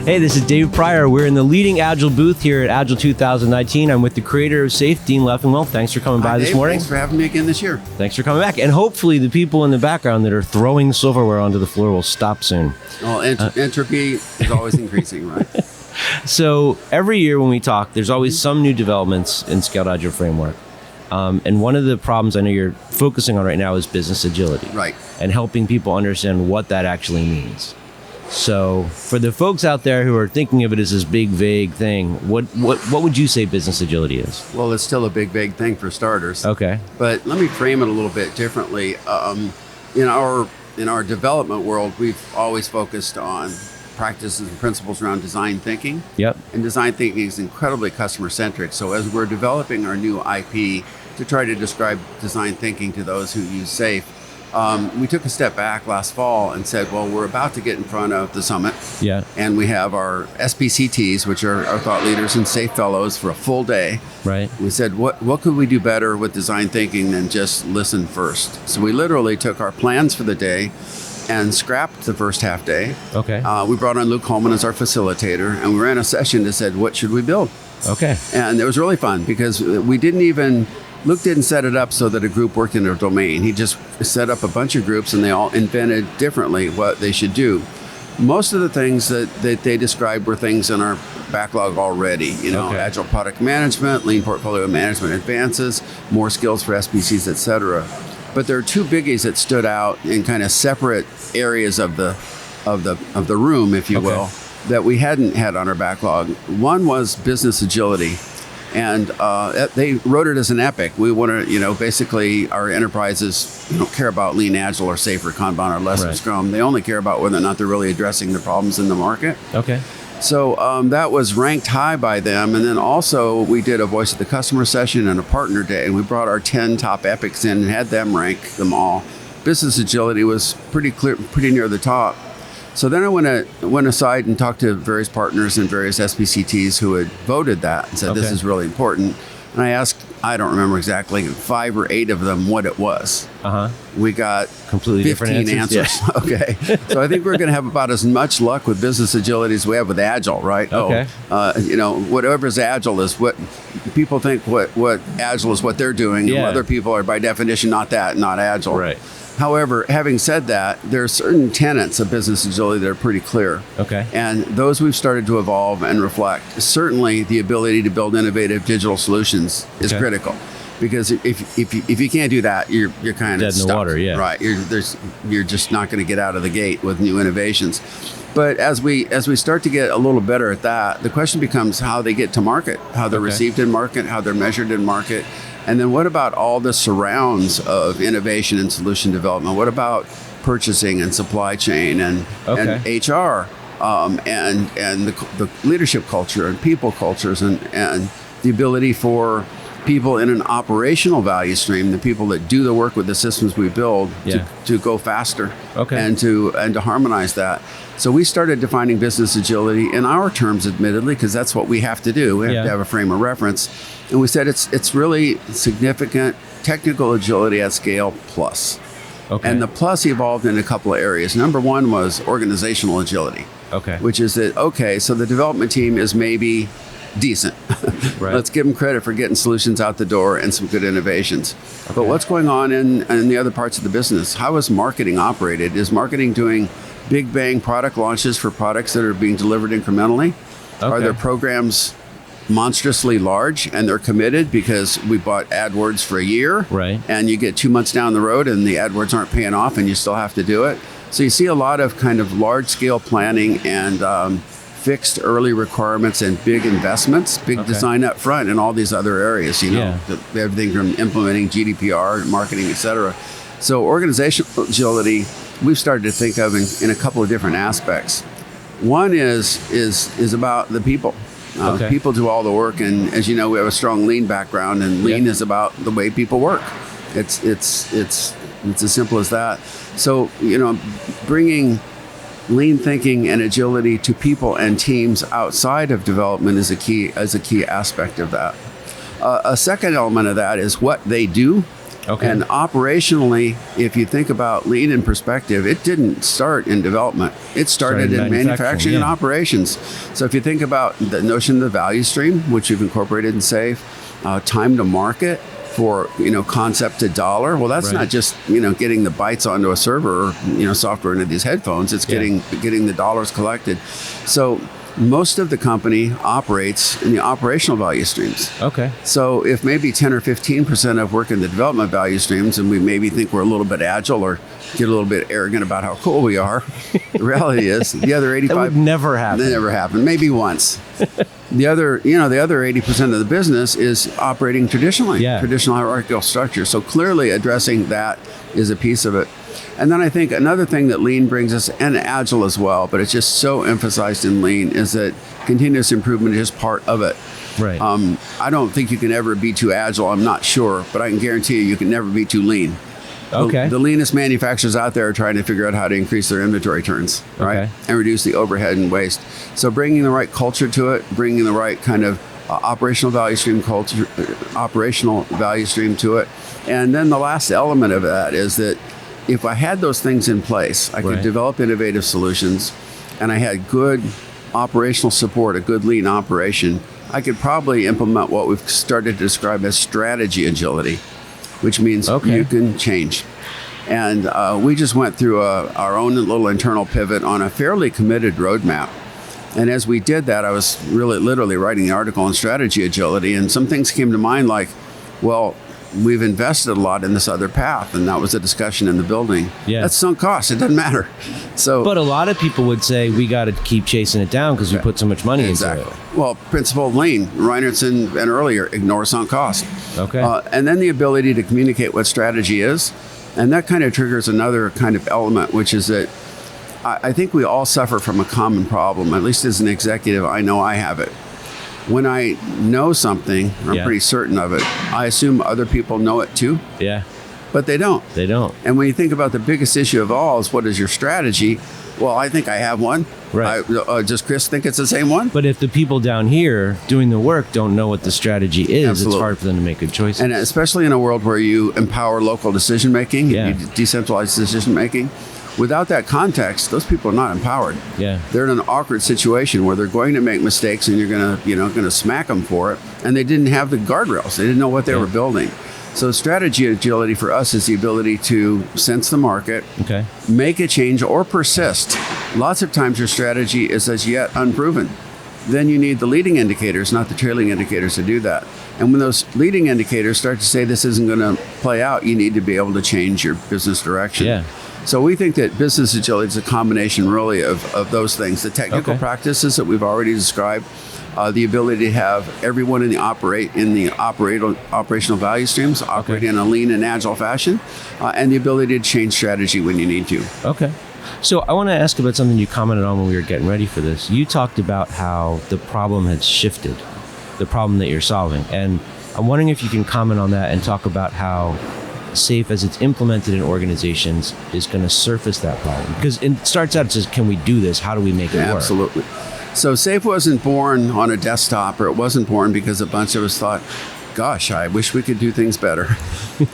Hey, this is Dave Pryor. We're in the leading Agile booth here at Agile 2019. I'm with the creator of SAFE, Dean Leffingwell. Thanks for coming by this morning. Thanks for having me again this year. Thanks for coming back. And hopefully the people in the background that are throwing silverware onto the floor will stop soon. Well, entropy is always increasing, right? So every year when we talk, there's always some new developments in Scaled Agile Framework. And one of the problems I know you're focusing on right now is business agility. Right. And helping people understand what that actually means. So for the folks out there who are thinking of it as this big, vague thing, what would you say business agility is? Well, it's still a big, vague thing for starters. Okay. But let me frame it a little bit differently. In our development world, we've always focused on practices and principles around design thinking. Yep. And design thinking is incredibly customer-centric. So as we're developing our new IP to try to describe design thinking to those who use SAFE, we took a step back last fall and said, well, we're about to get in front of the summit. Yeah. And we have our SPCTs, which are our thought leaders and SAFE fellows, for a full day. Right. We said, what could we do better with design thinking than just listen first? So we literally took our plans for the day and scrapped the first half day. Okay. We brought on Luke Holman as our facilitator, and we ran a session that said, what should we build? Okay. And it was really fun because Luke didn't set it up so that a group worked in their domain. He just set up a bunch of groups and they all invented differently what they should do. Most of the things that they described were things in our backlog already. Okay. Agile product management, lean portfolio management advances, more skills for SPCs, et cetera. But there are two biggies that stood out in kind of separate areas of the room, if you will, that we hadn't had on our backlog. One was business agility. And they wrote it as an epic. We want to, basically our enterprises don't care about lean, agile, or SAFE, or Kanban, or less, or Scrum. They only care about whether or not they're really addressing the problems in the market. Okay. So that was ranked high by them. And then also we did a voice of the customer session and a partner day. And we brought our 10 top epics in and had them rank them all. Business agility was pretty near the top. So then I went aside and talked to various partners and various SPCTs who had voted that and said, this is really important. And I asked, I don't remember exactly, 5 or 8 of them what it was. We got completely 15 different answers. Yeah. Okay. So I think we're going to have about as much luck with business agility as we have with Agile, right? Okay. Whatever's Agile is what people think what Agile is what they're doing. Yeah. And other people are by definition not Agile. Right. However, having said that, there are certain tenets of business agility that are pretty clear. Okay. And those we've started to evolve and reflect. Certainly, the ability to build innovative digital solutions is critical. Because if you can't do that, you're kind of dead in the water, yeah. Right. You're just not going to get out of the gate with new innovations. But as we start to get a little better at that, the question becomes how they get to market, how they're received in market, how they're measured in market. And then what about all the surrounds of innovation and solution development? What about purchasing and supply chain and HR and the leadership culture and people cultures and the ability for people in an operational value stream, the people that do the work with the systems we build, to go faster and to harmonize that. So we started defining business agility in our terms, admittedly, because that's what we have to do. We have to have a frame of reference. And we said it's really significant technical agility at scale plus. And the plus evolved in a couple of areas. Number one was organizational agility, which is that, so the development team is maybe decent. Right. Let's give them credit for getting solutions out the door and some good innovations. But what's going on in the other parts of the business? How is marketing operated? Is marketing doing big bang product launches for products that are being delivered incrementally? Are their programs monstrously large and they're committed because we bought AdWords for a year, and you get 2 months down the road and the AdWords aren't paying off and you still have to do it? So you see a lot of kind of large scale planning and fixed early requirements and big investments, big design up front in all these other areas, everything from implementing GDPR, marketing, et cetera. So organizational agility, we've started to think of in a couple of different aspects. One is about the people. People do all the work, and as you know, we have a strong lean background, and lean is about the way people work. It's as simple as that. So, bringing lean thinking and agility to people and teams outside of development is a key aspect of that. A second element of that is what they do Okay. And operationally, if you think about lean in perspective, it didn't start in development. It started in manufacturing and operations. So if you think about the notion of the value stream, which you've incorporated in SAFe, time to market for, concept to dollar. Well, that's not just, getting the bytes onto a server or, software into these headphones. It's getting the dollars collected. So most of the company operates in the operational value streams. Okay. So if maybe 10 or 15% of work in the development value streams, and we maybe think we're a little bit agile or get a little bit arrogant about how cool we are, the reality is the other 85... That would never happen. That never happened. Maybe once. The other 80% of the business is operating traditionally, traditional hierarchical structure. So clearly addressing that is a piece of it. And then I think another thing that lean brings us, and agile as well, but it's just so emphasized in lean, is that continuous improvement is just part of it. Right. I don't think you can ever be too agile. I'm not sure, but I can guarantee you can never be too lean. Okay. The leanest manufacturers out there are trying to figure out how to increase their inventory turns, right? And reduce the overhead and waste. So bringing the right culture to it, bringing the right kind of operational value stream to it. And then the last element of that is that if I had those things in place, I could develop innovative solutions, and I had good operational support, a good lean operation, I could probably implement what we've started to describe as strategy agility, which means you can change. And we just went through our own little internal pivot on a fairly committed roadmap. And as we did that, I was really literally writing the article on strategy agility, and some things came to mind like, well, we've invested a lot in this other path, and that was a discussion in the building. Yeah. That's sunk cost. It doesn't matter. So, but a lot of people would say we got to keep chasing it down because we put so much money into it. Well, principle of lean, Reinertson and earlier, ignore sunk cost. Okay. And then the ability to communicate what strategy is, and that kind of triggers another kind of element, which is that I think we all suffer from a common problem. At least as an executive, I know I have it. When I know something, I'm pretty certain of it, I assume other people know it too. Yeah. But they don't. They don't. And when you think about the biggest issue of all is what is your strategy? Well, I think I have one. Right. Does Chris think it's the same one? But if the people down here doing the work don't know what the strategy is, it's hard for them to make good choices. And especially in a world where you empower local decision making, you decentralize decision making. Without that context, those people are not empowered. Yeah. They're in an awkward situation where they're going to make mistakes, and you're going to smack them for it. And they didn't have the guardrails. They didn't know what they were building. So strategy agility for us is the ability to sense the market, make a change, or persist. Lots of times your strategy is as yet unproven. Then you need the leading indicators, not the trailing indicators, to do that. And when those leading indicators start to say this isn't going to play out, you need to be able to change your business direction. Yeah. So we think that business agility is a combination really of those things. The technical practices that we've already described, the ability to have everyone in the operational value streams operate in a lean and agile fashion, and the ability to change strategy when you need to. Okay. So I want to ask about something you commented on when we were getting ready for this. You talked about how the problem has shifted, the problem that you're solving. And I'm wondering if you can comment on that and talk about how SAFe, as it's implemented in organizations, is going to surface that problem. Because it starts out, it says, can we do this? How do we make it work? Absolutely. So SAFe wasn't born on a desktop, or it wasn't born because a bunch of us thought, gosh, I wish we could do things better.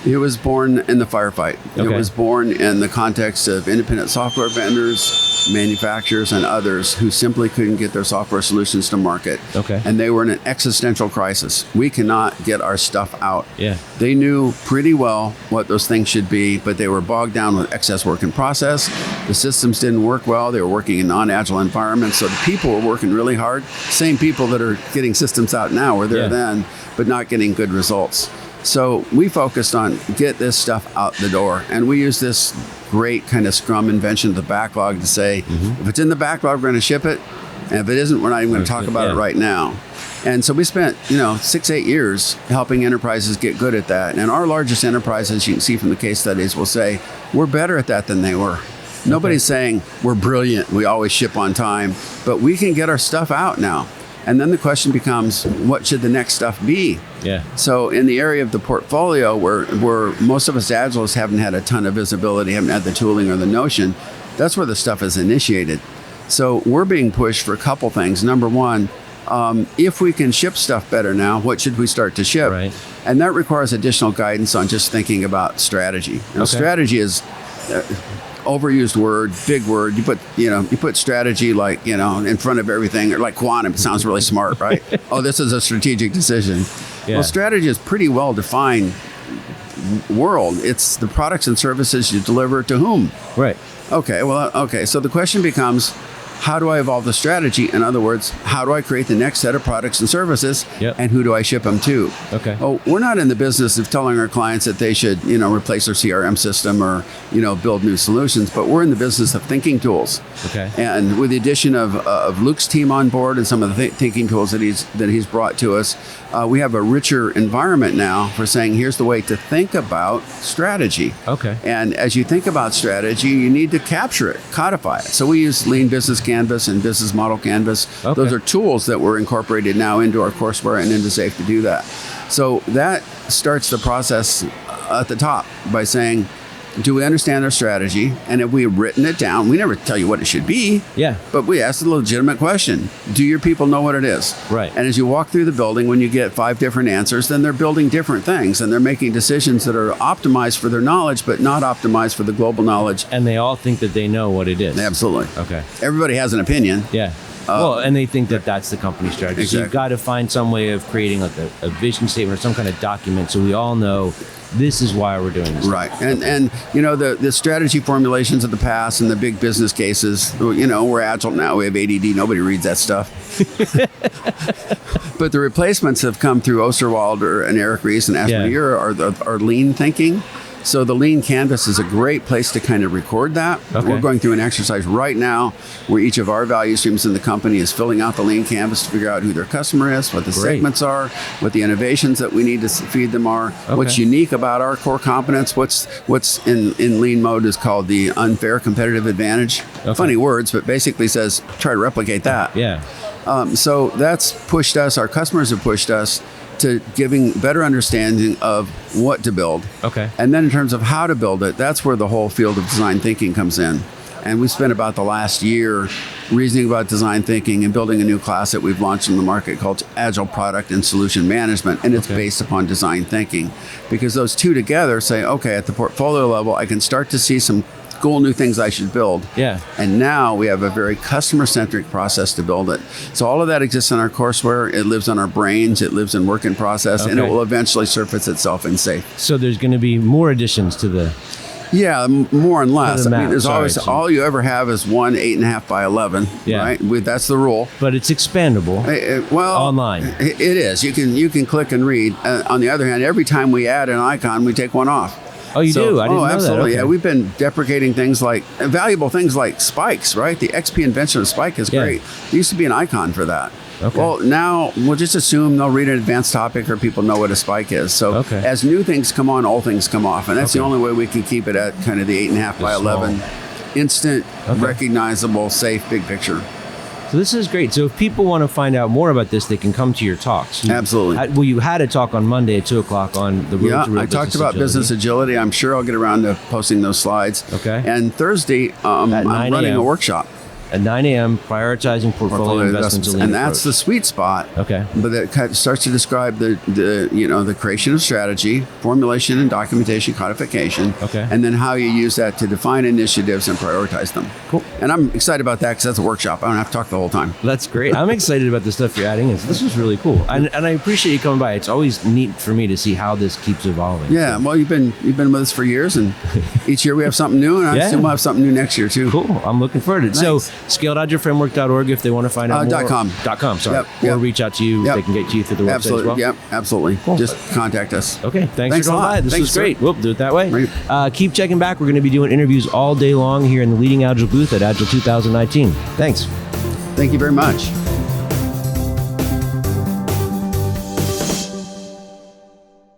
It was born in the firefight. It was born in the context of independent software vendors, manufacturers, and others who simply couldn't get their software solutions to market. And they were in an existential crisis. We cannot get our stuff out. They knew pretty well what those things should be, but they were bogged down with excess work in process. The systems didn't work well. They were working in non-agile environments. So the people were working really hard. Same people that are getting systems out now were there then, but not getting good results. So we focused on get this stuff out the door. And we use this great kind of Scrum invention of the backlog to say, if it's in the backlog, we're going to ship it. And if it isn't, we're not even going to talk about it right now. And so we spent, 6-8 years helping enterprises get good at that. And our largest enterprises, you can see from the case studies, will say, we're better at that than they were. Nobody's saying we're brilliant, we always ship on time, but we can get our stuff out now. And then the question becomes, what should the next stuff be? So in the area of the portfolio where most of us Agilists haven't had a ton of visibility, haven't had the tooling or the notion, that's where the stuff is initiated. So we're being pushed for a couple things. Number one, if we can ship stuff better now, what should we start to ship? And that requires additional guidance on just thinking about strategy. Strategy is overused word, big word. You put strategy like, in front of everything, or like quantum. It sounds really smart, right? Oh, this is a strategic decision. Yeah. Well, strategy is pretty well defined world. It's the products and services you deliver to whom? Right. Okay. So the question becomes, how do I evolve the strategy? In other words, how do I create the next set of products and services? Yep. And who do I ship them to? Okay. Oh, we're not in the business of telling our clients that they should, replace their CRM system or, build new solutions, but we're in the business of thinking tools. Okay. And with the addition of Luke's team on board and some of the thinking tools that he's brought to us, we have a richer environment now for saying, here's the way to think about strategy. Okay. And as you think about strategy, you need to capture it, codify it. So we use Lean Business Canvas and Business Model Canvas. Okay. Those are tools that were incorporated now into our courseware and into SAFE to do that. So that starts the process at the top by saying, do we understand our strategy? And if we've written it down, we never tell you what it should be. Yeah. But we ask a legitimate question. Do your people know what it is? Right. And as you walk through the building, when you get 5 different answers, then they're building different things and they're making decisions that are optimized for their knowledge, but not optimized for the global knowledge. And they all think that they know what it is. Absolutely. Okay. Everybody has an opinion. Yeah. And they think that that's the company strategy. Exactly. So you've got to find some way of creating like a vision statement or some kind of document so we all know this is why we're doing this. Right. And the strategy formulations of the past and the big business cases, we're Agile now. We have ADD. Nobody reads that stuff. But the replacements have come through Osterwald and Eric Ries and Ashman are lean thinking. So the Lean Canvas is a great place to kind of record that. Okay. We're going through an exercise right now where each of our value streams in the company is filling out the Lean Canvas to figure out who their customer is, what the segments are, what the innovations that we need to feed them are, what's unique about our core competence, what's in Lean mode is called the unfair competitive advantage. Okay. Funny words, but basically says try to replicate that. Yeah. So that's pushed us, our customers have pushed us to giving better understanding of what to build. Okay. And then in terms of how to build it, that's where the whole field of design thinking comes in. And we spent about the last year reasoning about design thinking and building a new class that we've launched in the market called Agile Product and Solution Management. And it's based upon design thinking. Because those two together say, okay, at the portfolio level, I can start to see some cool new things I should build. Yeah. And now we have a very customer-centric process to build it. So all of that exists in our courseware. It lives on our brains. It lives in work in process, and it will eventually surface itself in SAFE. So there's going to be more additions to the... Yeah, more and less. I mean, there's always all you ever have is one 8.5 by 11. Yeah. Right. That's the rule. But it's expandable. Well, online. It is. You can click and read. On the other hand, every time we add an icon, we take one off. Oh, you do? I didn't know absolutely. that. Okay. Yeah, we've been deprecating things like valuable things like spikes, right? The XP invention of spike is great. There used to be an icon for that. Okay. Well, now we'll just assume they'll read an advanced topic or people know what a spike is. So as new things come on, old things come off. And that's the only way we can keep it at kind of the 8.5 by 11, instant, recognizable, safe, big picture. So this is great. So if people want to find out more about this, they can come to your talks. Absolutely. You had a talk on Monday at 2 o'clock on the road to real I talked about business agility. I'm sure I'll get around to posting those slides. Okay. And Thursday, I'm running a workshop. At 9 a.m., prioritizing portfolio investments. And that's the sweet spot. Okay. But that kind of starts to describe the creation of strategy, formulation and documentation, codification. Okay. And then how you use that to define initiatives and prioritize them. Cool. And I'm excited about that because that's a workshop. I don't have to talk the whole time. That's great. I'm excited about the stuff you're adding. This is really cool. And I appreciate you coming by. It's always neat for me to see how this keeps evolving. Yeah. Well, you've been with us for years, and each year we have something new, and I assume we'll have something new next year too. Cool. I'm looking forward to it. Nice. So scaleagileframework.org if they want to find out more. .com, sorry. Or reach out to you. They can get to you through the website as well. Yep, absolutely. Cool. Just contact us. Okay, thanks for coming by. This was great. Sir. We'll do it that way. Right. Keep checking back. We're going to be doing interviews all day long here in the Leading Agile booth at Agile 2019. Thanks. Thank you very much.